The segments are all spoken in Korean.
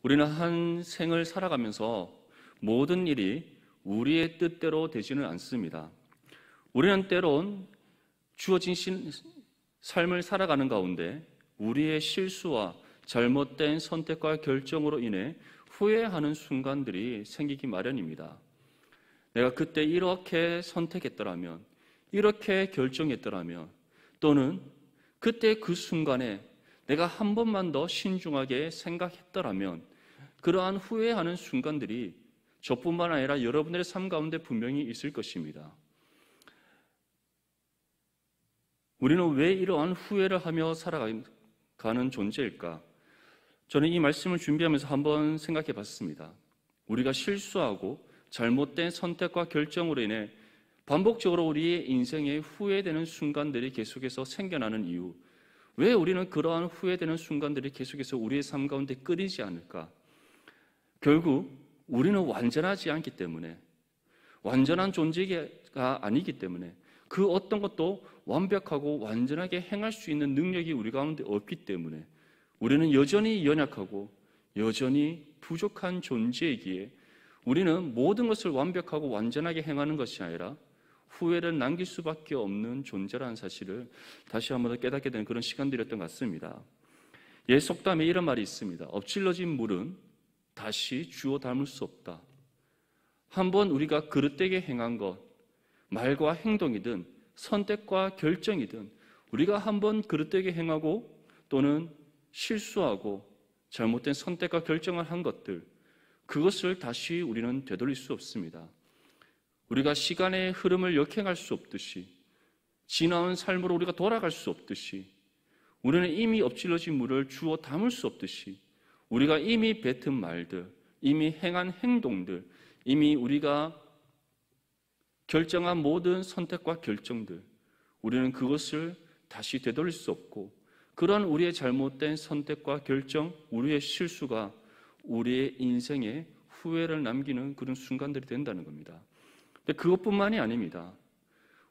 우리는 한 생을 살아가면서 모든 일이 우리의 뜻대로 되지는 않습니다. 우리는 때론 주어진 삶을 살아가는 가운데 우리의 실수와 잘못된 선택과 결정으로 인해 후회하는 순간들이 생기기 마련입니다. 내가 그때 이렇게 선택했더라면, 이렇게 결정했더라면, 또는 그때 그 순간에 내가 한 번만 더 신중하게 생각했더라면, 그러한 후회하는 순간들이 저뿐만 아니라 여러분들의 삶 가운데 분명히 있을 것입니다. 우리는 왜 이러한 후회를 하며 살아가는 존재일까? 저는 이 말씀을 준비하면서 한번 생각해 봤습니다. 우리가 실수하고 잘못된 선택과 결정으로 인해 반복적으로 우리의 인생에 후회되는 순간들이 계속해서 생겨나는 이유, 왜 우리는 그러한 후회되는 순간들이 계속해서 우리의 삶 가운데 끊이지 않을까? 결국 우리는 완전하지 않기 때문에, 완전한 존재가 아니기 때문에, 그 어떤 것도 완벽하고 완전하게 행할 수 있는 능력이 우리 가운데 없기 때문에 우리는 여전히 연약하고 여전히 부족한 존재이기에 우리는 모든 것을 완벽하고 완전하게 행하는 것이 아니라 후회를 남길 수밖에 없는 존재라는 사실을 다시 한번 더 깨닫게 되는 그런 시간들이었던 것 같습니다. 옛 속담에 이런 말이 있습니다. 엎질러진 물은 다시 주워 담을 수 없다. 한번 우리가 그릇되게 행한 것, 말과 행동이든 선택과 결정이든 우리가 한번 그릇되게 행하고 또는 실수하고 잘못된 선택과 결정을 한 것들, 그것을 다시 우리는 되돌릴 수 없습니다. 우리가 시간의 흐름을 역행할 수 없듯이, 지나온 삶으로 우리가 돌아갈 수 없듯이, 우리는 이미 엎질러진 물을 주워 담을 수 없듯이, 우리가 이미 뱉은 말들, 이미 행한 행동들, 이미 우리가 결정한 모든 선택과 결정들, 우리는 그것을 다시 되돌릴 수 없고, 그런 우리의 잘못된 선택과 결정, 우리의 실수가 우리의 인생에 후회를 남기는 그런 순간들이 된다는 겁니다. 근데 그것뿐만이 아닙니다.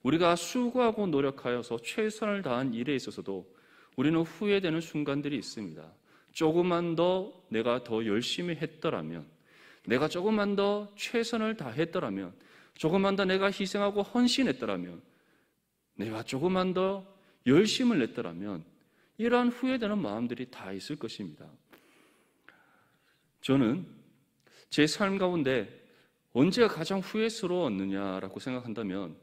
우리가 수고하고 노력하여서 최선을 다한 일에 있어서도 우리는 후회되는 순간들이 있습니다. 조금만 더 내가 더 열심히 했더라면, 내가 조금만 더 최선을 다했더라면, 조금만 더 내가 희생하고 헌신했더라면, 내가 조금만 더 열심을 냈더라면, 이러한 후회되는 마음들이 다 있을 것입니다. 저는 제 삶 가운데 언제가 가장 후회스러웠느냐라고 생각한다면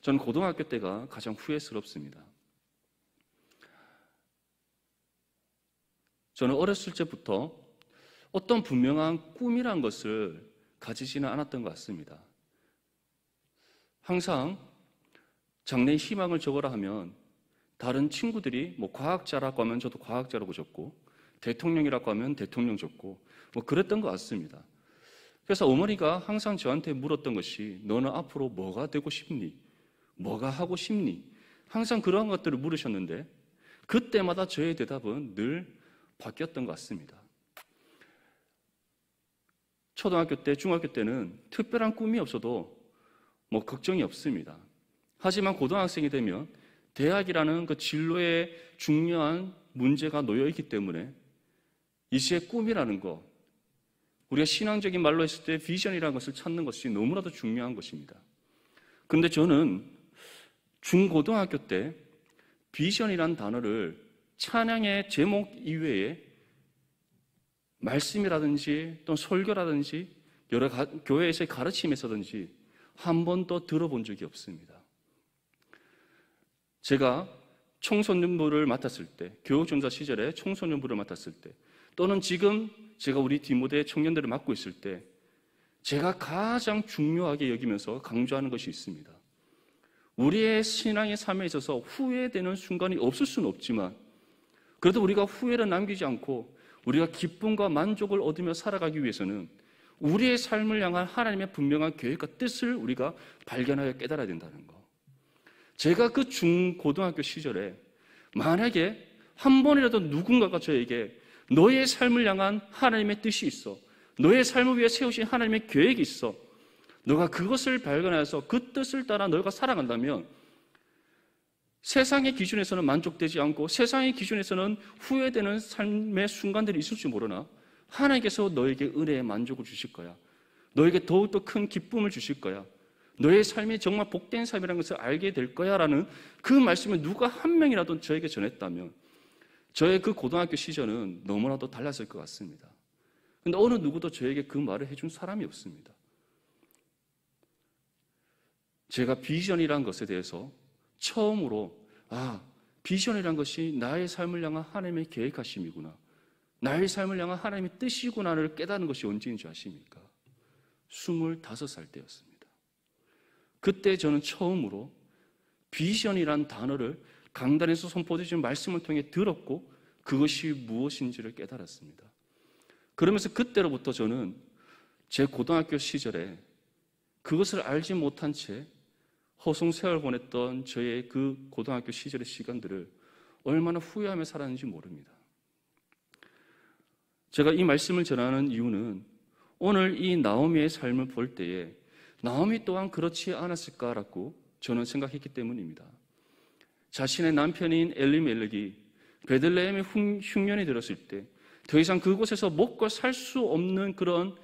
저는 고등학교 때가 가장 후회스럽습니다. 저는 어렸을 때부터 어떤 분명한 꿈이란 것을 가지지는 않았던 것 같습니다. 항상 장래의 희망을 적으라 하면 다른 친구들이 과학자라고 하면 저도 과학자라고 적고, 대통령이라고 하면 대통령 적고, 그랬던 것 같습니다. 그래서 어머니가 항상 저한테 물었던 것이, 너는 앞으로 뭐가 되고 싶니? 뭐가 하고 싶니? 항상 그러한 것들을 물으셨는데 그때마다 저의 대답은 늘 바뀌었던 것 같습니다. 초등학교 때, 중학교 때는 특별한 꿈이 없어도 걱정이 없습니다. 하지만 고등학생이 되면 대학이라는 그 진로에 중요한 문제가 놓여 있기 때문에 이제 꿈이라는 것, 우리가 신앙적인 말로 했을 때 비전이라는 것을 찾는 것이 너무나도 중요한 것입니다. 그런데 저는 중고등학교 때 비전이라는 단어를 찬양의 제목 이외에 말씀이라든지 또 설교라든지 여러 교회에서의 가르침에서든지 한 번도 들어본 적이 없습니다. 제가 청소년부를 맡았을 때, 교육전자 시절에 청소년부를 맡았을 때, 또는 지금 제가 우리 디모데 청년들을 맡고 있을 때 제가 가장 중요하게 여기면서 강조하는 것이 있습니다. 우리의 신앙의 삶에 있어서 후회되는 순간이 없을 수는 없지만 그래도 우리가 후회를 남기지 않고 우리가 기쁨과 만족을 얻으며 살아가기 위해서는 우리의 삶을 향한 하나님의 분명한 계획과 뜻을 우리가 발견하여 깨달아야 된다는 거. 제가 그 중고등학교 시절에 만약에 한 번이라도 누군가가 저에게 너의 삶을 향한 하나님의 뜻이 있어, 너의 삶을 위해 세우신 하나님의 계획이 있어, 너가 그것을 발견해서 그 뜻을 따라 너가 살아간다면 세상의 기준에서는 만족되지 않고 세상의 기준에서는 후회되는 삶의 순간들이 있을지 모르나 하나님께서 너에게 은혜의 만족을 주실 거야. 너에게 더욱더 큰 기쁨을 주실 거야. 너의 삶이 정말 복된 삶이라는 것을 알게 될 거야 라는 그 말씀을 누가 한 명이라도 저에게 전했다면 저의 그 고등학교 시절은 너무나도 달랐을 것 같습니다. 근데 어느 누구도 저에게 그 말을 해준 사람이 없습니다. 제가 비전이라는 것에 대해서 처음으로 비전이라는 것이 나의 삶을 향한 하나님의 계획하심이구나, 나의 삶을 향한 하나님의 뜻이구나를 깨닫는 것이 언제인 줄 아십니까? 25살 때였습니다. 그때 저는 처음으로 비전이란 단어를 강단에서 선포되신 말씀을 통해 들었고 그것이 무엇인지를 깨달았습니다. 그러면서 그때로부터 저는 제 고등학교 시절에 그것을 알지 못한 채 허송세월 보냈던 저의 그 고등학교 시절의 시간들을 얼마나 후회하며 살았는지 모릅니다. 제가 이 말씀을 전하는 이유는 오늘 이 나오미의 삶을 볼 때에 나오미 또한 그렇지 않았을까라고 저는 생각했기 때문입니다. 자신의 남편인 엘리멜렉이 베들레헴에 흉년이 들었을 때 더 이상 그곳에서 먹고 살 수 없는 그런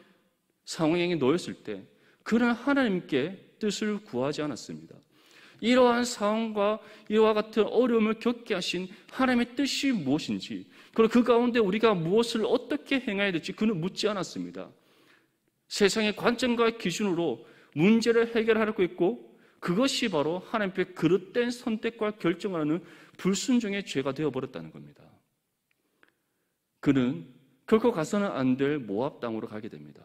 상황에 놓였을 때 그는 하나님께 뜻을 구하지 않았습니다. 이러한 상황과 이와 같은 어려움을 겪게 하신 하나님의 뜻이 무엇인지, 그리고 그 가운데 우리가 무엇을 어떻게 행해야 될지 그는 묻지 않았습니다. 세상의 관점과 기준으로 문제를 해결하려고 했고 그것이 바로 하나님 앞에 그릇된 선택과 결정을 하는 불순종의 죄가 되어버렸다는 겁니다. 그는 결코 가서는 안 될 모압 땅으로 가게 됩니다.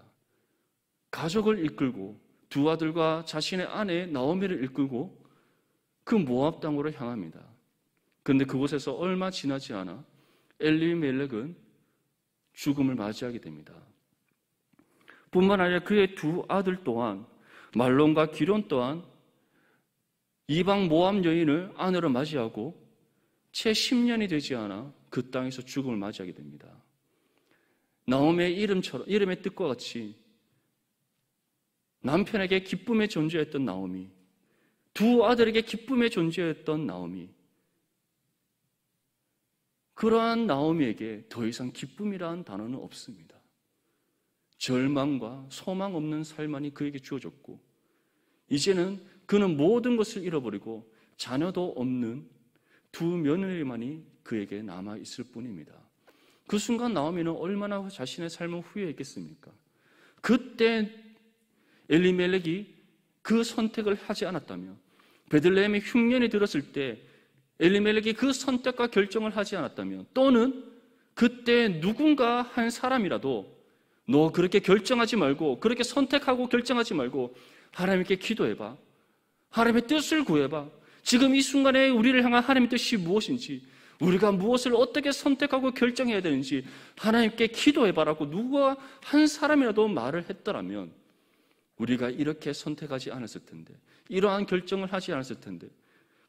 가족을 이끌고 두 아들과 자신의 아내 나오미를 이끌고 그 모압 땅으로 향합니다. 그런데 그곳에서 얼마 지나지 않아 엘리멜렉은 죽음을 맞이하게 됩니다. 뿐만 아니라 그의 두 아들 또한 말론과 기럨 또한 이방 모압 여인을 아내로 맞이하고 채 10년이 되지 않아 그 땅에서 죽음을 맞이하게 됩니다. 나오미의 이름의 뜻과 같이 남편에게 기쁨의 존재였던 나오미, 두 아들에게 기쁨의 존재였던 나오미, 그러한 나오미에게 더 이상 기쁨이라는 단어는 없습니다. 절망과 소망 없는 삶만이 그에게 주어졌고 이제는 그는 모든 것을 잃어버리고 자녀도 없는 두 며느리만이 그에게 남아있을 뿐입니다. 그 순간 나오미는 얼마나 자신의 삶을 후회했겠습니까? 그때 엘리멜렉이 그 선택을 하지 않았다면, 베들레헴에 흉년이 들었을 때 엘리멜렉이 그 선택과 결정을 하지 않았다면, 또는 그때 누군가 한 사람이라도 너 그렇게 결정하지 말고, 그렇게 선택하고 결정하지 말고 하나님께 기도해봐, 하나님의 뜻을 구해봐, 지금 이 순간에 우리를 향한 하나님의 뜻이 무엇인지, 우리가 무엇을 어떻게 선택하고 결정해야 되는지 하나님께 기도해봐라고 누가 한 사람이라도 말을 했더라면 우리가 이렇게 선택하지 않았을 텐데, 이러한 결정을 하지 않았을 텐데,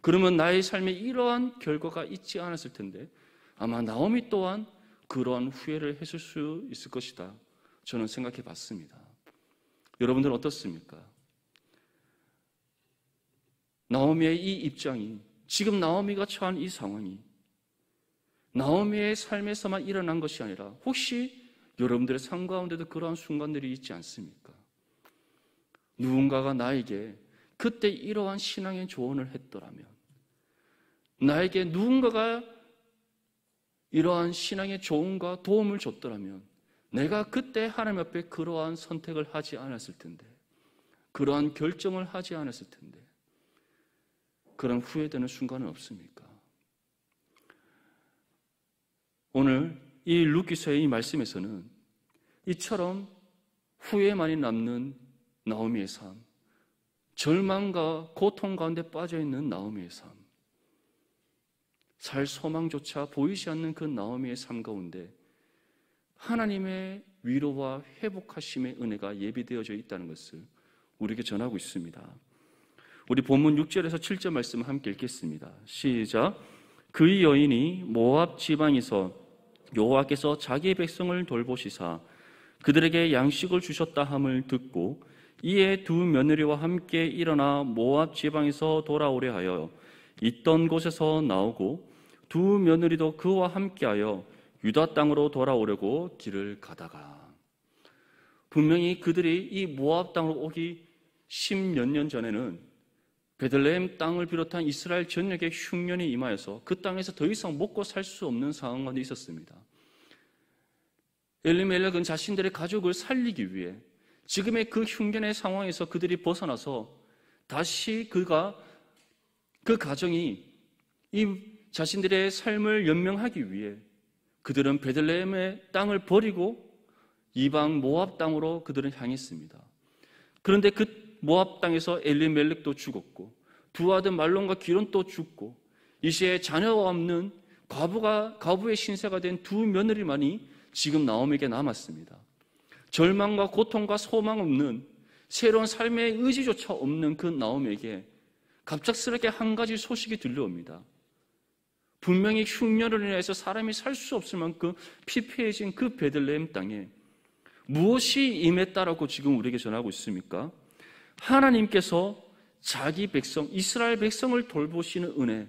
그러면 나의 삶에 이러한 결과가 있지 않았을 텐데 아마 나오미 또한 그러한 후회를 했을 수 있을 것이다, 저는 생각해 봤습니다. 여러분들은 어떻습니까? 나오미의 이 입장이, 지금 나오미가 처한 이 상황이 나오미의 삶에서만 일어난 것이 아니라 혹시 여러분들의 삶 가운데도 그러한 순간들이 있지 않습니까? 누군가가 나에게 그때 이러한 신앙의 조언을 했더라면, 나에게 누군가가 이러한 신앙의 조언과 도움을 줬더라면 내가 그때 하나님 앞에 그러한 선택을 하지 않았을 텐데, 그러한 결정을 하지 않았을 텐데 그런 후회되는 순간은 없습니까? 오늘 이 룻기서의 이 말씀에서는 이처럼 후회만이 남는 나오미의 삶, 절망과 고통 가운데 빠져있는 나오미의 삶, 살 소망조차 보이지 않는 그 나오미의 삶 가운데 하나님의 위로와 회복하심의 은혜가 예비되어져 있다는 것을 우리에게 전하고 있습니다. 우리 본문 6절에서 7절 말씀을 함께 읽겠습니다. 시작. 그 여인이 모압 지방에서 여호와께서 자기의 백성을 돌보시사 그들에게 양식을 주셨다 함을 듣고 이에 두 며느리와 함께 일어나 모압 지방에서 돌아오려 하여 있던 곳에서 나오고 두 며느리도 그와 함께하여 유다 땅으로 돌아오려고 길을 가다가 분명히 그들이 이 모압 땅으로 오기 10몇 년 전에는 베들레헴 땅을 비롯한 이스라엘 전역에 흉년이 임하여서 그 땅에서 더 이상 먹고 살 수 없는 상황 가운데 있었습니다. 엘리멜렉은 자신들의 가족을 살리기 위해 지금의 그 흉년의 상황에서 그들이 벗어나서 다시 그 가정이 이 자신들의 삶을 연명하기 위해 그들은 베들레헴의 땅을 버리고 이방 모압 땅으로 그들은 향했습니다. 그런데 그 모압 땅에서 엘리멜렉도 죽었고 두 아들 말론과 기론도 죽고 이제 자녀가 없는 과부의 신세가 된 두 며느리만이 지금 나오미에게 남았습니다. 절망과 고통과 소망 없는 새로운 삶의 의지조차 없는 그 나오미에게 갑작스럽게 한 가지 소식이 들려옵니다. 분명히 흉년으로 인해서 사람이 살 수 없을 만큼 피폐해진 그 베들레헴 땅에 무엇이 임했다라고 지금 우리에게 전하고 있습니까? 하나님께서 자기 백성, 이스라엘 백성을 돌보시는 은혜,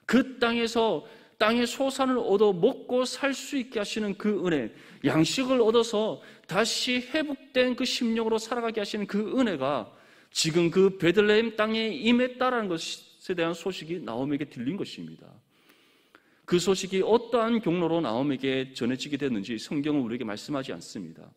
그 땅에서 땅의 소산을 얻어 먹고 살 수 있게 하시는 그 은혜, 양식을 얻어서 다시 회복된 그 심령으로 살아가게 하시는 그 은혜가 지금 그 베들레헴 땅에 임했다라는 것에 대한 소식이 나오미에게 들린 것입니다. 그 소식이 어떠한 경로로 나오미에게 전해지게 됐는지 성경은 우리에게 말씀하지 않습니다.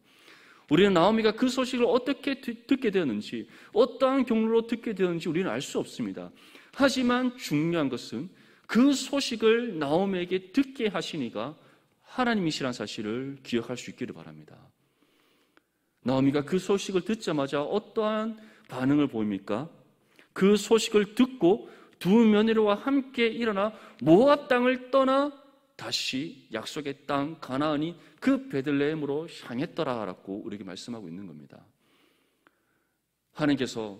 우리는 나오미가 그 소식을 어떻게 듣게 되었는지, 어떠한 경로로 듣게 되었는지 우리는 알 수 없습니다. 하지만 중요한 것은 그 소식을 나오미에게 듣게 하시니가 하나님이시라는 사실을 기억할 수 있기를 바랍니다. 나오미가 그 소식을 듣자마자 어떠한 반응을 보입니까? 그 소식을 듣고 두 며느리와 함께 일어나 모압 땅을 떠나 다시 약속의 땅 가나안이 그 베들레헴으로 향했더라라고 우리에게 말씀하고 있는 겁니다. 하나님께서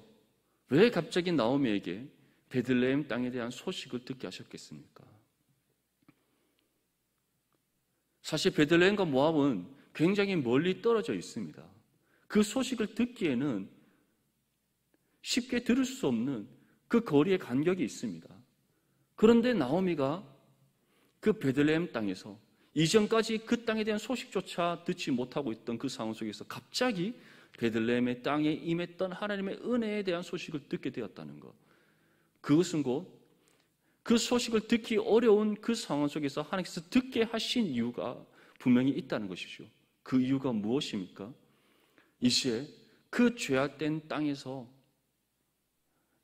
왜 갑자기 나오미에게 베들레헴 땅에 대한 소식을 듣게 하셨겠습니까? 사실 베들레헴과 모압은 굉장히 멀리 떨어져 있습니다. 그 소식을 듣기에는 쉽게 들을 수 없는 그 거리의 간격이 있습니다. 그런데 나오미가 그 베들레헴 땅에서 이전까지 그 땅에 대한 소식조차 듣지 못하고 있던 그 상황 속에서 갑자기 베들레헴의 땅에 임했던 하나님의 은혜에 대한 소식을 듣게 되었다는 것. 그것은 곧 그 소식을 듣기 어려운 그 상황 속에서 하나님께서 듣게 하신 이유가 분명히 있다는 것이죠. 그 이유가 무엇입니까? 이제 그 죄악된 땅에서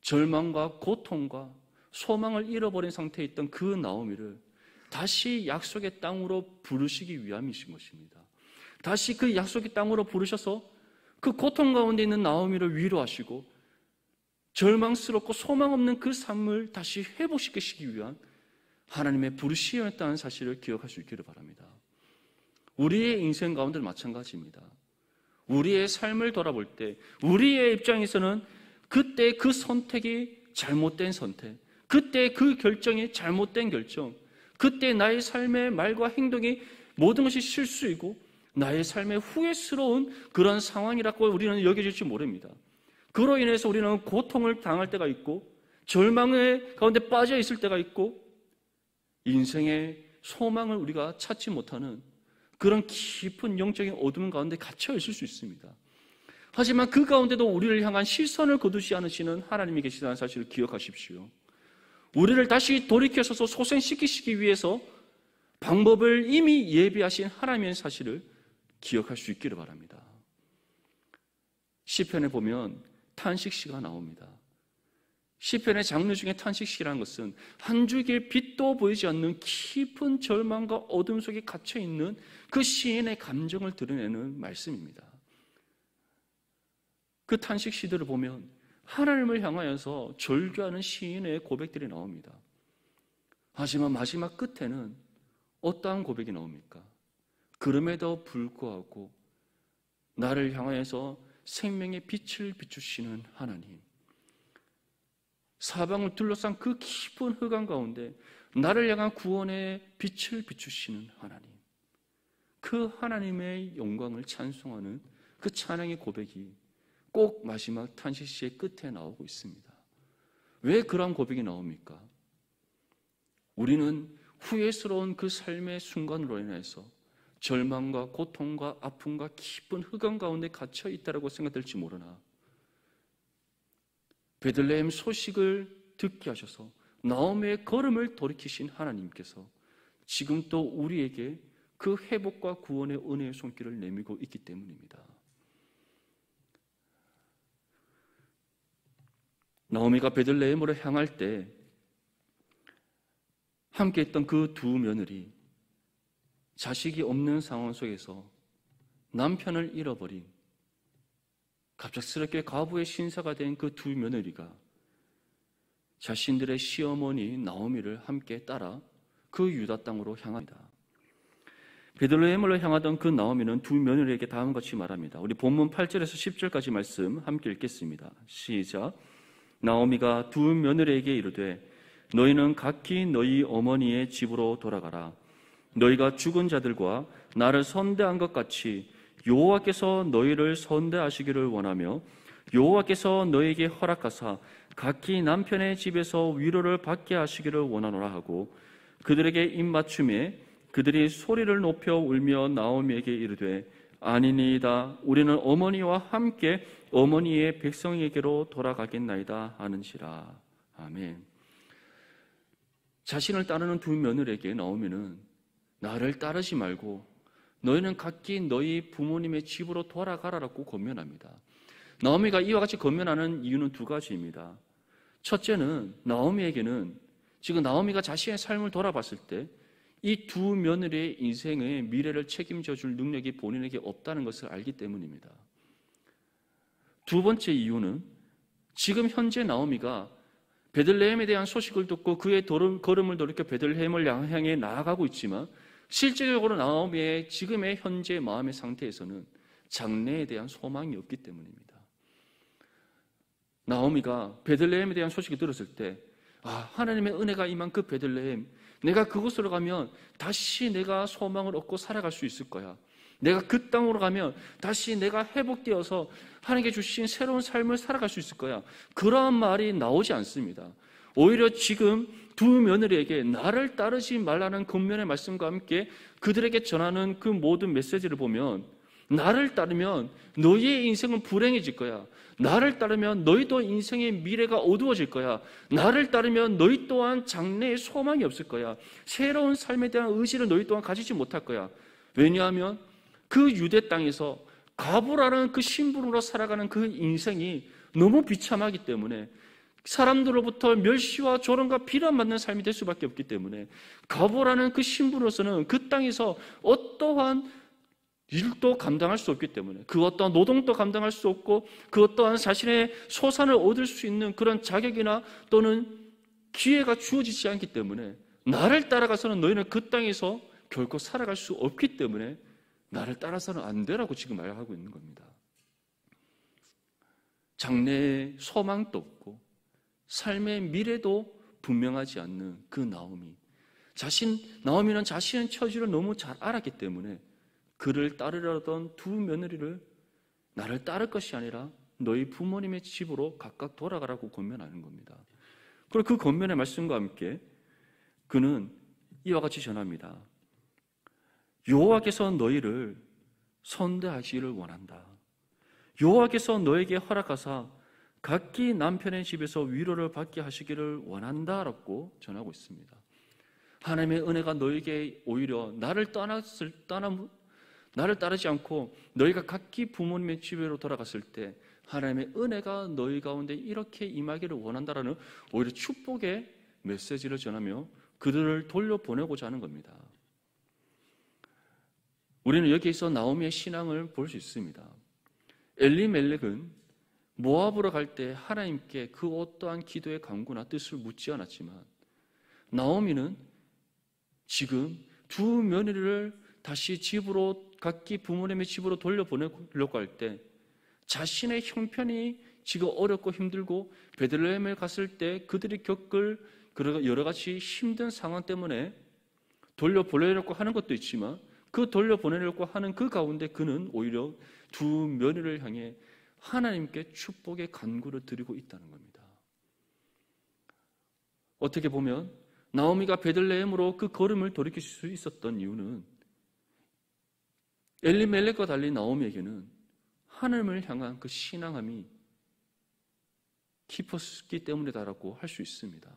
절망과 고통과 소망을 잃어버린 상태에 있던 그 나오미를 다시 약속의 땅으로 부르시기 위함이신 것입니다. 다시 그 약속의 땅으로 부르셔서 그 고통 가운데 있는 나오미를 위로하시고 절망스럽고 소망 없는 그 삶을 다시 회복시키시기 위한 하나님의 부르심이었다는 사실을 기억할 수 있기를 바랍니다. 우리의 인생 가운데는 마찬가지입니다. 우리의 삶을 돌아볼 때 우리의 입장에서는 그때 그 선택이 잘못된 선택, 그때 그 결정이 잘못된 결정, 그때 나의 삶의 말과 행동이 모든 것이 실수이고 나의 삶의 후회스러운 그런 상황이라고 우리는 여겨질지 모릅니다. 그로 인해서 우리는 고통을 당할 때가 있고 절망의 가운데 빠져 있을 때가 있고 인생의 소망을 우리가 찾지 못하는 그런 깊은 영적인 어둠 가운데 갇혀 있을 수 있습니다. 하지만 그 가운데도 우리를 향한 시선을 거두지 않으시는 하나님이 계시다는 사실을 기억하십시오. 우리를 다시 돌이켜서서 소생시키시기 위해서 방법을 이미 예비하신 하나님의 사실을 기억할 수 있기를 바랍니다. 시편에 보면 탄식시가 나옵니다. 시편의 장르 중에 탄식시라는 것은 한 줄기 빛도 보이지 않는 깊은 절망과 어둠 속에 갇혀있는 그 시인의 감정을 드러내는 말씀입니다. 그 탄식시들을 보면 하나님을 향하여서 절규하는 시인의 고백들이 나옵니다. 하지만 마지막 끝에는 어떠한 고백이 나옵니까? 그럼에도 불구하고 나를 향하여서 생명의 빛을 비추시는 하나님, 사방을 둘러싼 그 깊은 흑암 가운데 나를 향한 구원의 빛을 비추시는 하나님, 그 하나님의 영광을 찬송하는 그 찬양의 고백이 꼭 마지막 탄식시의 끝에 나오고 있습니다. 왜 그러한 고백이 나옵니까? 우리는 후회스러운 그 삶의 순간으로 인해서 절망과 고통과 아픔과 깊은 흑암 가운데 갇혀 있다라고 생각될지 모르나 베들레헴 소식을 듣게 하셔서 나오미의 걸음을 돌이키신 하나님께서 지금 또 우리에게 그 회복과 구원의 은혜의 손길을 내밀고 있기 때문입니다. 나오미가 베들레헴으로 향할 때 함께 했던 그 두 며느리, 자식이 없는 상황 속에서 남편을 잃어버린 갑작스럽게 과부의 신사가 된 그 두 며느리가 자신들의 시어머니 나오미를 함께 따라 그 유다 땅으로 향합니다. 베들레헴으로 향하던 그 나오미는 두 며느리에게 다음과 같이 말합니다. 우리 본문 8절에서 10절까지 말씀 함께 읽겠습니다. 시작. 나오미가 두 며느리에게 이르되 너희는 각기 너희 어머니의 집으로 돌아가라. 너희가 죽은 자들과 나를 선대한 것 같이 여호와께서 너희를 선대하시기를 원하며 여호와께서 너희에게 허락하사 각기 남편의 집에서 위로를 받게 하시기를 원하노라 하고 그들에게 입맞춤에 그들이 소리를 높여 울며 나오미에게 이르되 아니니이다 우리는 어머니와 함께 어머니의 백성에게로 돌아가겠나이다 하는지라. 아멘. 자신을 따르는 두 며느리에게 나오미는 나를 따르지 말고 너희는 각기 너희 부모님의 집으로 돌아가라라고 권면합니다. 나오미가 이와 같이 권면하는 이유는 두 가지입니다. 첫째는 나오미에게는 지금 나오미가 자신의 삶을 돌아봤을 때 이 두 며느리의 인생의 미래를 책임져 줄 능력이 본인에게 없다는 것을 알기 때문입니다. 두 번째 이유는 지금 현재 나오미가 베들레헴에 대한 소식을 듣고 그의 걸음을 돌이켜 베들레헴을 향해 나아가고 있지만 실제적으로 나오미의 지금의 현재 마음의 상태에서는 장래에 대한 소망이 없기 때문입니다. 나오미가 베들레헴에 대한 소식을 들었을 때 하나님의 은혜가 임한 그 베들레헴, 내가 그곳으로 가면 다시 내가 소망을 얻고 살아갈 수 있을 거야. 내가 그 땅으로 가면 다시 내가 회복되어서 하나님께 주신 새로운 삶을 살아갈 수 있을 거야. 그러한 말이 나오지 않습니다. 오히려 지금 두 며느리에게 나를 따르지 말라는 권면의 말씀과 함께 그들에게 전하는 그 모든 메시지를 보면 나를 따르면 너희의 인생은 불행해질 거야. 나를 따르면 너희도 인생의 미래가 어두워질 거야. 나를 따르면 너희 또한 장래에 소망이 없을 거야. 새로운 삶에 대한 의지를 너희 또한 가지지 못할 거야. 왜냐하면 그 유대 땅에서 과부라는 그 신분으로 살아가는 그 인생이 너무 비참하기 때문에 사람들로부터 멸시와 조롱과 비난받는 삶이 될 수밖에 없기 때문에 과부라는 그 신분으로서는 그 땅에서 어떠한 일도 감당할 수 없기 때문에 그 어떠한 노동도 감당할 수 없고 그 어떠한 자신의 소산을 얻을 수 있는 그런 자격이나 또는 기회가 주어지지 않기 때문에 나를 따라가서는 너희는 그 땅에서 결코 살아갈 수 없기 때문에 나를 따라서는 안 되라고 지금 말하고 있는 겁니다. 장래에 소망도 없고 삶의 미래도 분명하지 않는 그 나오미. 나오미는 자신의 처지를 너무 잘 알았기 때문에 그를 따르려던 두 며느리를 나를 따를 것이 아니라 너희 부모님의 집으로 각각 돌아가라고 권면하는 겁니다. 그리고 그 권면의 말씀과 함께 그는 이와 같이 전합니다. 여호와께서 너희를 선대하시기를 원한다. 여호와께서 너에게 허락하사 각기 남편의 집에서 위로를 받게 하시기를 원한다라고 전하고 있습니다. 하나님의 은혜가 너에게 오히려 나를 따르지 않고 너희가 각기 부모님의 집으로 돌아갔을 때 하나님의 은혜가 너희 가운데 이렇게 임하기를 원한다라는 오히려 축복의 메시지를 전하며 그들을 돌려보내고자 하는 겁니다. 우리는 여기에서 나오미의 신앙을 볼 수 있습니다. 엘리멜렉은 모압으로 갈 때 하나님께 그 어떠한 기도의 간구나 뜻을 묻지 않았지만 나오미는 지금 두 며느리를 다시 집으로 각기 부모님의 집으로 돌려보내려고 할 때 자신의 형편이 지금 어렵고 힘들고 베들레헴에 갔을 때 그들이 겪을 여러 가지 힘든 상황 때문에 돌려보내려고 하는 것도 있지만 그 돌려보내려고 하는 그 가운데 그는 오히려 두 며느리를 향해 하나님께 축복의 간구를 드리고 있다는 겁니다. 어떻게 보면 나오미가 베들레헴으로 그 걸음을 돌이킬 수 있었던 이유는 엘리멜렉과 달리 나오미에게는 하나님을 향한 그 신앙함이 깊었기 때문이다라고 할 수 있습니다.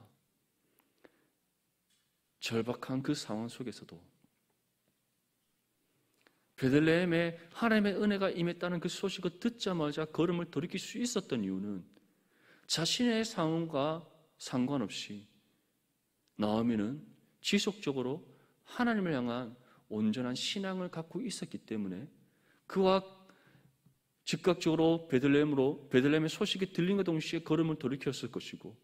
절박한 그 상황 속에서도 베들레헴에 하나님의 은혜가 임했다는 그 소식을 듣자마자 걸음을 돌이킬 수 있었던 이유는 자신의 상황과 상관없이 나오미는 지속적으로 하나님을 향한 온전한 신앙을 갖고 있었기 때문에 그와 즉각적으로 베들레헴의 소식이 들린과 동시에 걸음을 돌이켰을 것이고,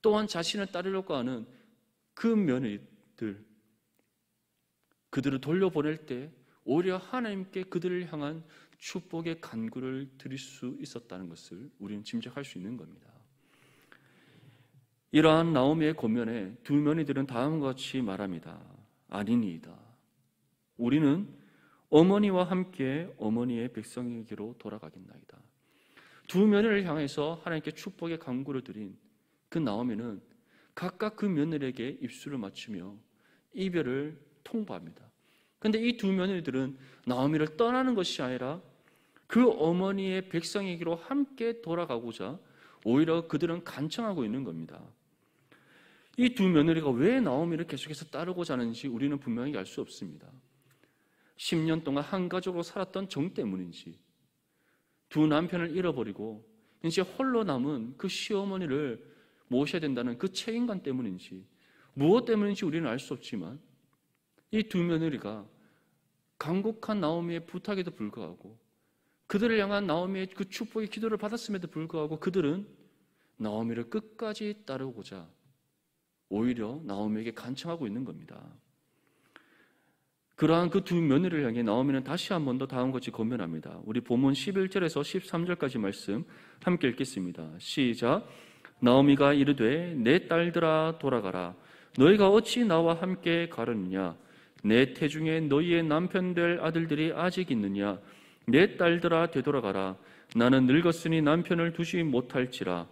또한 자신을 따르려고 하는 그 며느리들, 그들을 돌려보낼 때 오히려 하나님께 그들을 향한 축복의 간구를 드릴 수 있었다는 것을 우리는 짐작할 수 있는 겁니다. 이러한 나오미의 권면에 두 며느리들은 다음과 같이 말합니다. 아니니이다. 우리는 어머니와 함께 어머니의 백성에게로 돌아가겠나이다. 두 며느리를 향해서 하나님께 축복의 간구를 드린 그 나오미는 각각 그 며느리에게 입술을 맞추며 이별을 통보합니다. 그런데 이 두 며느리들은 나오미를 떠나는 것이 아니라 그 어머니의 백성에게로 함께 돌아가고자 오히려 그들은 간청하고 있는 겁니다. 이 두 며느리가 왜 나오미를 계속해서 따르고자 하는지 우리는 분명히 알 수 없습니다. 10년 동안 한 가족으로 살았던 정 때문인지, 두 남편을 잃어버리고 이제 홀로 남은 그 시어머니를 모셔야 된다는 그 책임감 때문인지, 무엇 때문인지 우리는 알 수 없지만 이 두 며느리가 간곡한 나오미의 부탁에도 불구하고, 그들을 향한 나오미의 그 축복의 기도를 받았음에도 불구하고 그들은 나오미를 끝까지 따르고자 오히려 나오미에게 간청하고 있는 겁니다. 그러한 그 두 며느리를 향해 나오미는 다시 한 번 더 다음과 같이 권면합니다. 우리 본문 11절에서 13절까지 말씀 함께 읽겠습니다. 시작. 나오미가 이르되 내 딸들아 돌아가라. 너희가 어찌 나와 함께 가려느냐? 내 태중에 너희의 남편 될 아들들이 아직 있느냐? 내 딸들아 되돌아가라. 나는 늙었으니 남편을 두지 못할지라.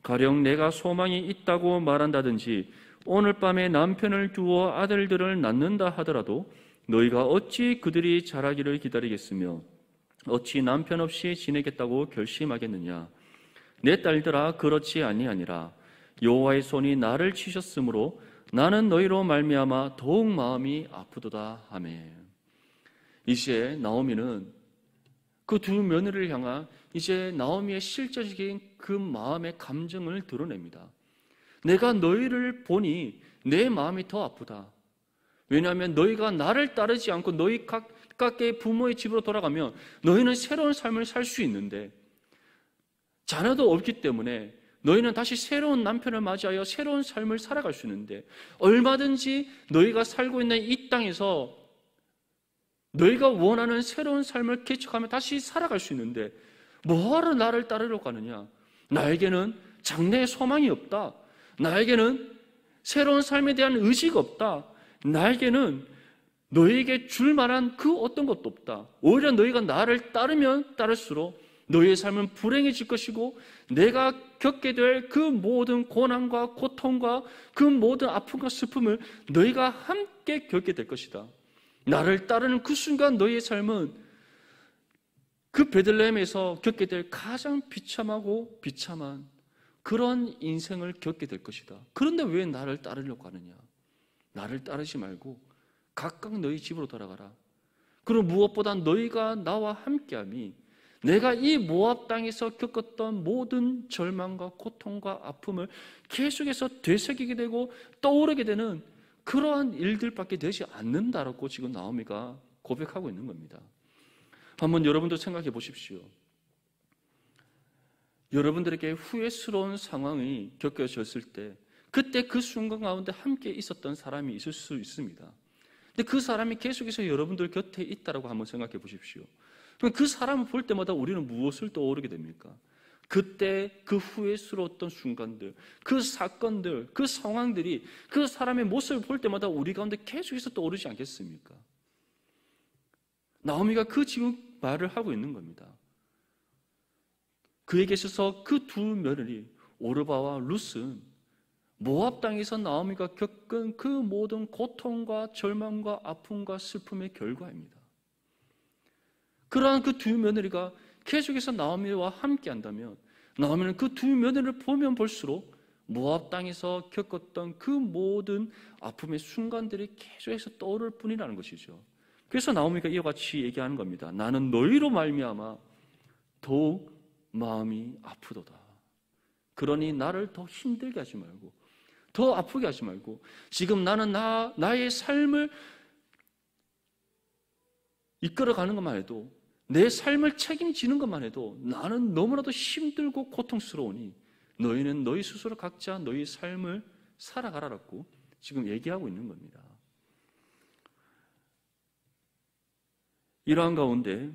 가령 내가 소망이 있다고 말한다든지 오늘 밤에 남편을 두어 아들들을 낳는다 하더라도 너희가 어찌 그들이 자라기를 기다리겠으며 어찌 남편 없이 지내겠다고 결심하겠느냐? 내 딸들아 그렇지 아니하니라. 여호와의 손이 나를 치셨으므로 나는 너희로 말미암아 더욱 마음이 아프도다 하매. 이제 나오미는 그 두 며느리를 향한 이제 나오미의 실제적인 그 마음의 감정을 드러냅니다. 내가 너희를 보니 내 마음이 더 아프다. 왜냐하면 너희가 나를 따르지 않고 너희 각각의 부모의 집으로 돌아가면 너희는 새로운 삶을 살 수 있는데 자녀도 없기 때문에 너희는 다시 새로운 남편을 맞이하여 새로운 삶을 살아갈 수 있는데, 얼마든지 너희가 살고 있는 이 땅에서 너희가 원하는 새로운 삶을 개척하며 다시 살아갈 수 있는데 뭐하러 나를 따르려고 하느냐? 나에게는 장래의 소망이 없다. 나에게는 새로운 삶에 대한 의지가 없다. 나에게는 너희에게 줄 만한 그 어떤 것도 없다. 오히려 너희가 나를 따르면 따를수록 너희의 삶은 불행해질 것이고 내가 겪게 될 그 모든 고난과 고통과 그 모든 아픔과 슬픔을 너희가 함께 겪게 될 것이다. 나를 따르는 그 순간 너희의 삶은 그 베들레헴에서 겪게 될 가장 비참하고 비참한 그런 인생을 겪게 될 것이다. 그런데 왜 나를 따르려고 하느냐? 나를 따르지 말고 각각 너희 집으로 돌아가라. 그리고 무엇보다 너희가 나와 함께함이 내가 이 모압 땅에서 겪었던 모든 절망과 고통과 아픔을 계속해서 되새기게 되고 떠오르게 되는 그러한 일들밖에 되지 않는다라고 지금 나오미가 고백하고 있는 겁니다. 한번 여러분도 생각해 보십시오. 여러분들에게 후회스러운 상황이 겪어졌을 때 그때 그 순간 가운데 함께 있었던 사람이 있을 수 있습니다. 근데 그 사람이 계속해서 여러분들 곁에 있다라고 한번 생각해 보십시오. 그럼 그 사람을 볼 때마다 우리는 무엇을 떠오르게 됩니까? 그때 그 후회스러웠던 순간들, 그 사건들, 그 상황들이 그 사람의 모습을 볼 때마다 우리 가운데 계속해서 떠오르지 않겠습니까? 나오미가 그 지금 말을 하고 있는 겁니다. 그에게 있어서 그 두 며느리 오르바와 룻은 모압 땅에서 나오미가 겪은 그 모든 고통과 절망과 아픔과 슬픔의 결과입니다. 그러한 그 두 며느리가 계속해서 나오미와 함께 한다면 나오미는 그 두 며느리를 보면 볼수록 모압 땅에서 겪었던 그 모든 아픔의 순간들이 계속해서 떠오를 뿐이라는 것이죠. 그래서 나오미가 이와 같이 얘기하는 겁니다. 나는 너희로 말미암아 더욱 마음이 아프도다. 그러니 나를 더 힘들게 하지 말고 더 아프게 하지 말고 지금 나는 나의 삶을 이끌어가는 것만 해도 내 삶을 책임지는 것만 해도 나는 너무나도 힘들고 고통스러우니 너희는 너희 스스로 각자 너희 삶을 살아가라라고 지금 얘기하고 있는 겁니다. 이러한 가운데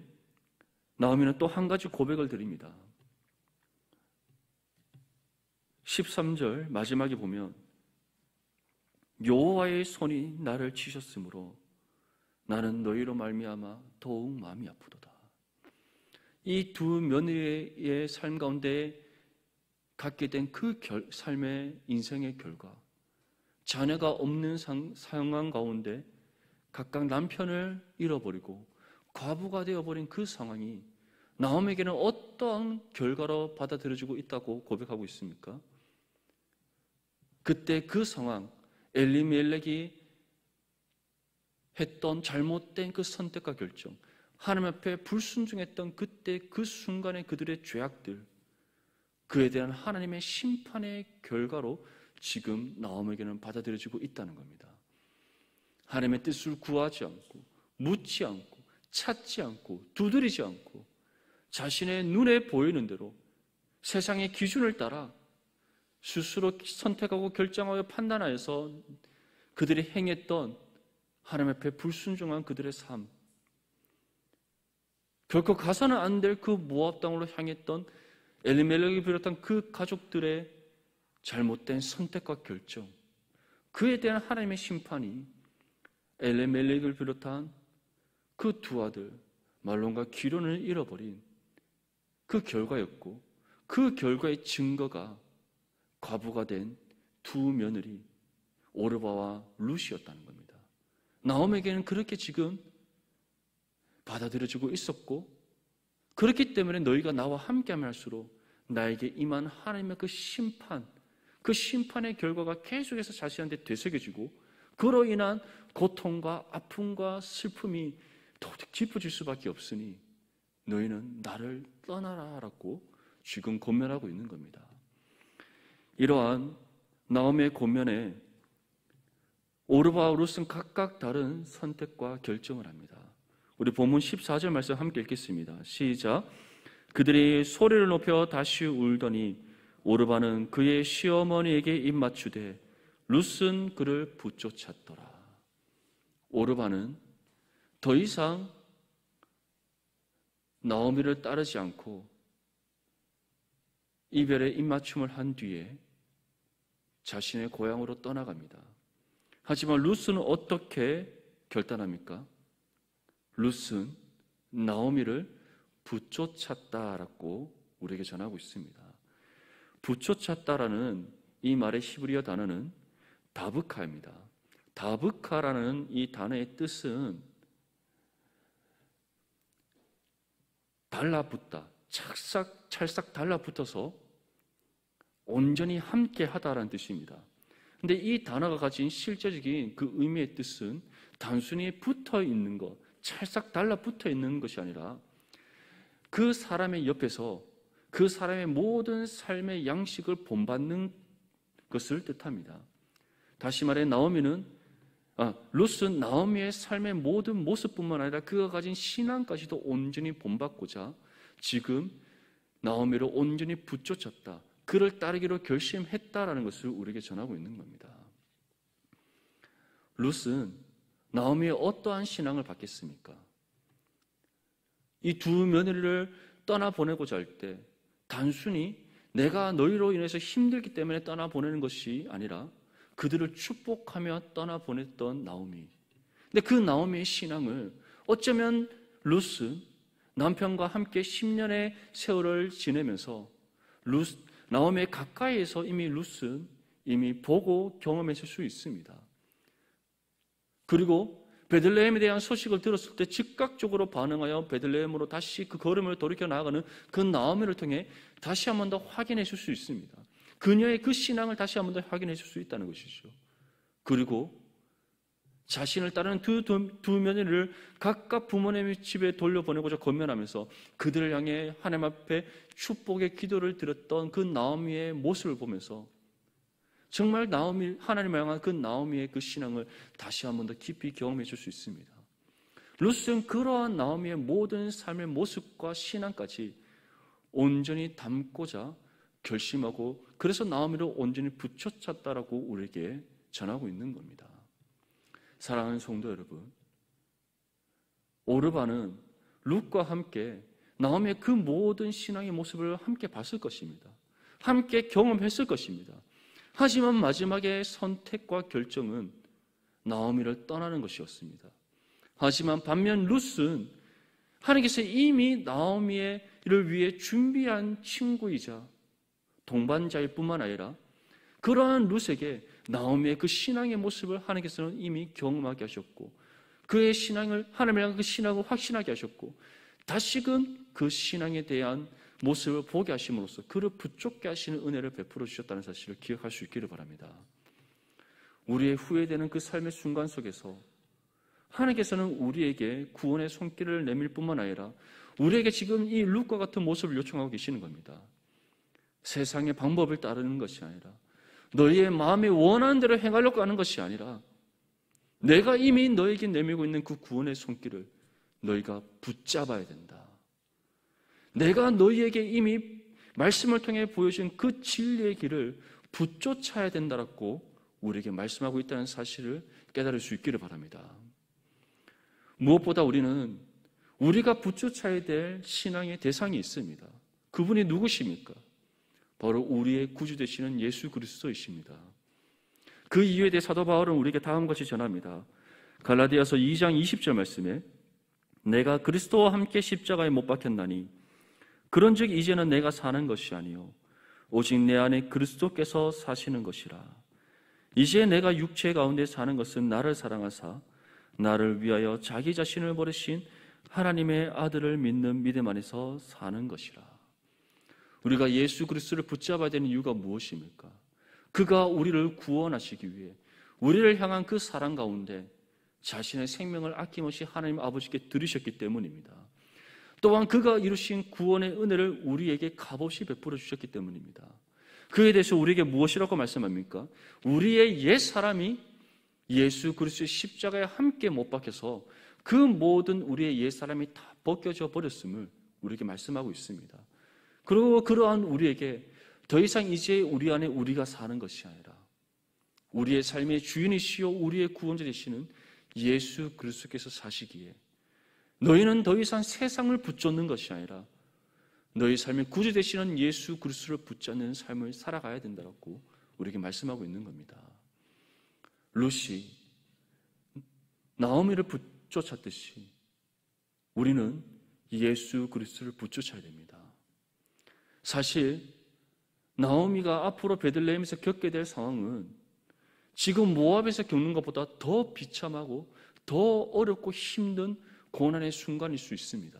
나오미는 또 한 가지 고백을 드립니다. 13절 마지막에 보면 여호와의 손이 나를 치셨으므로 나는 너희로 말미암아 더욱 마음이 아프도다. 이 두 며느리의 삶 가운데 갖게 된 그 삶의 인생의 결과, 자녀가 없는 상황 가운데 각각 남편을 잃어버리고 과부가 되어버린 그 상황이 나오미에게는 어떠한 결과로 받아들여지고 있다고 고백하고 있습니까? 그때 그 상황, 엘리멜렉이 했던 잘못된 그 선택과 결정, 하나님 앞에 불순종했던 그때 그 순간의 그들의 죄악들, 그에 대한 하나님의 심판의 결과로 지금 나오미에게는 받아들여지고 있다는 겁니다. 하나님의 뜻을 구하지 않고 묻지 않고 찾지 않고 두드리지 않고 자신의 눈에 보이는 대로 세상의 기준을 따라 스스로 선택하고 결정하여 판단하여서 그들이 행했던 하나님 앞에 불순종한 그들의 삶, 결코 가서는 안 될 그 모압 땅으로 향했던 엘리멜렉이 비롯한 그 가족들의 잘못된 선택과 결정, 그에 대한 하나님의 심판이 엘리멜렉을 비롯한 그 두 아들 말론과 기론을 잃어버린 그 결과였고, 그 결과의 증거가 과부가 된 두 며느리 오르바와 룻이었다는 겁니다. 나오미에게는 그렇게 지금 받아들여지고 있었고, 그렇기 때문에 너희가 나와 함께하면 할수록 나에게 임한 하나님의 그 심판의 결과가 계속해서 자신한테 되새겨지고, 그로 인한 고통과 아픔과 슬픔이 더 깊어질 수밖에 없으니 너희는 나를 떠나라라고 지금 권면하고 있는 겁니다. 이러한 나오미의 권면에 오르바와 룻은 각각 다른 선택과 결정을 합니다. 우리 본문 14절 말씀 함께 읽겠습니다. 시작. 그들이 소리를 높여 다시 울더니 오르바는 그의 시어머니에게 입맞추되 룻은 그를 붙쫓았더라. 오르바는 더 이상 나오미를 따르지 않고 이별의 입맞춤을 한 뒤에 자신의 고향으로 떠나갑니다. 하지만 룻은 어떻게 결단합니까? 룻은 나오미를 붙쫓았다라고 우리에게 전하고 있습니다. 붙쫓았다라는 이 말의 히브리어 단어는 다브카입니다. 다브카라는 이 단어의 뜻은 달라붙다, 찰싹 달라붙어서 온전히 함께하다라는 뜻입니다. 근데 이 단어가 가진 실제적인 그 의미의 뜻은 단순히 붙어 있는 것, 찰싹 달라붙어 있는 것이 아니라 그 사람의 옆에서 그 사람의 모든 삶의 양식을 본받는 것을 뜻합니다. 다시 말해 룻은 나오미의 삶의 모든 모습뿐만 아니라 그가 가진 신앙까지도 온전히 본받고자 지금 나오미를 온전히 붙쫓았다, 그를 따르기로 결심했다라는 것을 우리에게 전하고 있는 겁니다. 룻은 나오미의 어떠한 신앙을 받겠습니까? 이 두 며느리를 떠나보내고자 할 때 단순히 내가 너희로 인해서 힘들기 때문에 떠나보내는 것이 아니라 그들을 축복하며 떠나보냈던 나오미. 근데 그 나오미의 신앙을 어쩌면 룻은 남편과 함께 10년의 세월을 지내면서 나오미의 가까이에서 이미 룻은 이미 보고 경험했을 수 있습니다. 그리고 베들레헴에 대한 소식을 들었을 때 즉각적으로 반응하여 베들레헴으로 다시 그 걸음을 돌이켜 나아가는 그 나오미를 통해 다시 한 번 더 확인했을 수 있습니다. 그녀의 그 신앙을 다시 한 번 더 확인했을 수 있다는 것이죠. 그리고 자신을 따르는 두 며느리를 각각 부모님의 집에 돌려보내고자 권면하면서 그들을 향해 하나님 앞에 축복의 기도를 드렸던 그 나오미의 모습을 보면서 정말 하나님을 향한 그 나오미의 그 신앙을 다시 한 번 더 깊이 경험해 줄 수 있습니다. 루스는 그러한 나오미의 모든 삶의 모습과 신앙까지 온전히 담고자 결심하고 그래서 나오미를 온전히 붙여찼다라고 우리에게 전하고 있는 겁니다. 사랑하는 성도 여러분, 오르바는 룻과 함께 나오미의 그 모든 신앙의 모습을 함께 봤을 것입니다. 함께 경험했을 것입니다. 하지만 마지막에 선택과 결정은 나오미를 떠나는 것이었습니다. 하지만 반면 룻은 하나님께서 이미 나오미를 위해 준비한 친구이자 동반자일 뿐만 아니라 그러한 룻에게 나오미의 그 신앙의 모습을 하나님께서는 이미 경험하게 하셨고 그의 신앙을 하나님을 향한 그 신앙을 확신하게 하셨고 다시금 그 신앙에 대한 모습을 보게 하심으로써 그를 붙잡게 하시는 은혜를 베풀어 주셨다는 사실을 기억할 수 있기를 바랍니다. 우리의 후회되는 그 삶의 순간 속에서 하나님께서는 우리에게 구원의 손길을 내밀 뿐만 아니라 우리에게 지금 이 룻과 같은 모습을 요청하고 계시는 겁니다. 세상의 방법을 따르는 것이 아니라 너희의 마음에 원하는 대로 행하려고 하는 것이 아니라 내가 이미 너에게 내밀고 있는 그 구원의 손길을 너희가 붙잡아야 된다. 내가 너희에게 이미 말씀을 통해 보여준 그 진리의 길을 붙쫓아야 된다라고 우리에게 말씀하고 있다는 사실을 깨달을 수 있기를 바랍니다. 무엇보다 우리는 우리가 붙쫓아야 될 신앙의 대상이 있습니다. 그분이 누구십니까? 바로 우리의 구주 되시는 예수 그리스도이십니다. 그 이유에 대해 사도 바울은 우리에게 다음과 같이 전합니다. 갈라디아서 2장 20절 말씀에 내가 그리스도와 함께 십자가에 못 박혔나니 그런즉 이제는 내가 사는 것이 아니요 오직 내 안에 그리스도께서 사시는 것이라. 이제 내가 육체 가운데 사는 것은 나를 사랑하사 나를 위하여 자기 자신을 버리신 하나님의 아들을 믿는 믿음 안에서 사는 것이라. 우리가 예수 그리스도를 붙잡아야 되는 이유가 무엇입니까? 그가 우리를 구원하시기 위해 우리를 향한 그 사랑 가운데 자신의 생명을 아낌없이 하나님 아버지께 드리셨기 때문입니다. 또한 그가 이루신 구원의 은혜를 우리에게 값없이 베풀어 주셨기 때문입니다. 그에 대해서 우리에게 무엇이라고 말씀합니까? 우리의 옛 사람이 예수 그리스도의 십자가에 함께 못 박혀서 그 모든 우리의 옛 사람이 다 벗겨져 버렸음을 우리에게 말씀하고 있습니다. 그리고 그러한 우리에게 더 이상 이제 우리 안에 우리가 사는 것이 아니라 우리의 삶의 주인이시요 우리의 구원자 되시는 예수 그리스도께서 사시기에 너희는 더 이상 세상을 붙잡는 것이 아니라 너희 삶의 구주 되시는 예수 그리스도를 붙잡는 삶을 살아가야 된다고 우리에게 말씀하고 있는 겁니다. 룻이 나오미를 붙쫓았듯이 우리는 예수 그리스도를 붙쫓아야 됩니다. 사실 나오미가 앞으로 베들레헴에서 겪게 될 상황은 지금 모압에서 겪는 것보다 더 비참하고 더 어렵고 힘든 고난의 순간일 수 있습니다.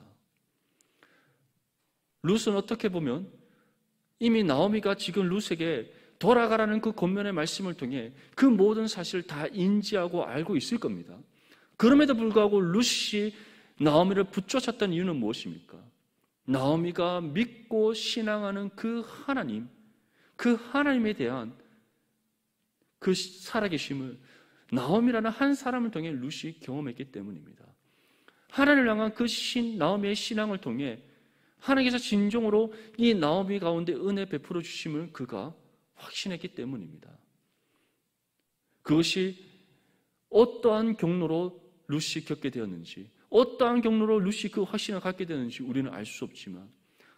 룻은 어떻게 보면 이미 나오미가 지금 룻에게 돌아가라는 그 권면의 말씀을 통해 그 모든 사실을 다 인지하고 알고 있을 겁니다. 그럼에도 불구하고 룻이 나오미를 붙쫓았던 이유는 무엇입니까? 나오미가 믿고 신앙하는 그 하나님, 그 하나님에 대한 그 살아계심을 나오미라는 한 사람을 통해 룻이 경험했기 때문입니다. 하나님을 향한 그 나오미의 신앙을 통해 하나님께서 진정으로 이 나오미 가운데 은혜 베풀어 주심을 그가 확신했기 때문입니다. 그것이 어떠한 경로로 룻이 겪게 되었는지, 어떠한 경로로 룻이 그 확신을 갖게 되었는지 우리는 알 수 없지만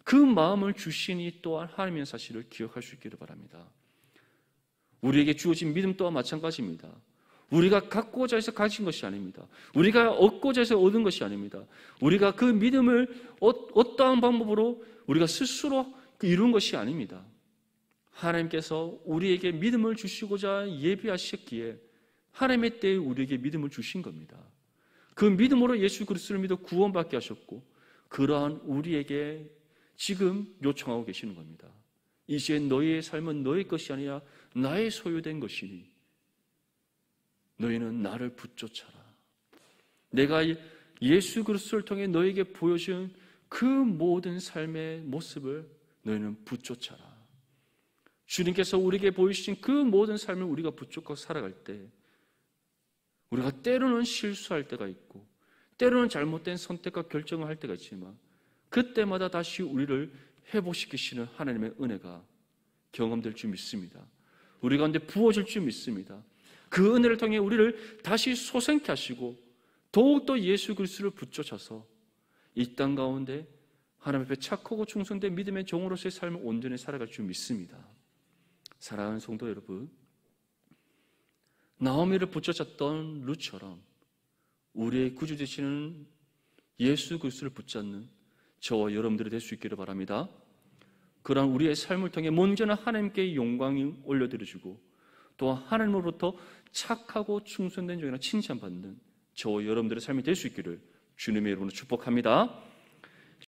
그 마음을 주신 이 또한 하나님의 사실을 기억할 수 있기를 바랍니다. 우리에게 주어진 믿음 또한 마찬가지입니다. 우리가 갖고자 해서 가진 것이 아닙니다. 우리가 얻고자 해서 얻은 것이 아닙니다. 우리가 그 믿음을 어떠한 방법으로 우리가 스스로 이룬 것이 아닙니다. 하나님께서 우리에게 믿음을 주시고자 예비하셨기에 하나님의 때에 우리에게 믿음을 주신 겁니다. 그 믿음으로 예수 그리스도를 믿어 구원받게 하셨고 그러한 우리에게 지금 요청하고 계시는 겁니다. 이제 너희의 삶은 너희 것이 아니라 나의 소유된 것이니 너희는 나를 붙쫓아라. 내가 예수 그리스도를 통해 너에게 보여준 그 모든 삶의 모습을 너희는 붙쫓아라. 주님께서 우리에게 보여주신 그 모든 삶을 우리가 붙잡고 살아갈 때 우리가 때로는 실수할 때가 있고 때로는 잘못된 선택과 결정을 할 때가 있지만 그때마다 다시 우리를 회복시키시는 하나님의 은혜가 경험될 줄 믿습니다. 우리 가운데 부어질 줄 믿습니다. 그 은혜를 통해 우리를 다시 소생케 하시고 더욱더 예수 그리스도를 붙쫓아서 이 땅 가운데 하나님 앞에 착하고 충성된 믿음의 종으로서의 삶을 온전히 살아갈 줄 믿습니다. 사랑하는 성도 여러분, 나오미를 붙잡았던 룻처럼 우리의 구주 되시는 예수 그리스도를 붙잡는 저와 여러분들이 될 수 있기를 바랍니다. 그러한 우리의 삶을 통해 먼저는 하나님께 영광이 올려드려주고 또 하나님으로부터 착하고 충성된 종이라 칭찬받는 저와 여러분들의 삶이 될 수 있기를 주님의 이름으로 축복합니다.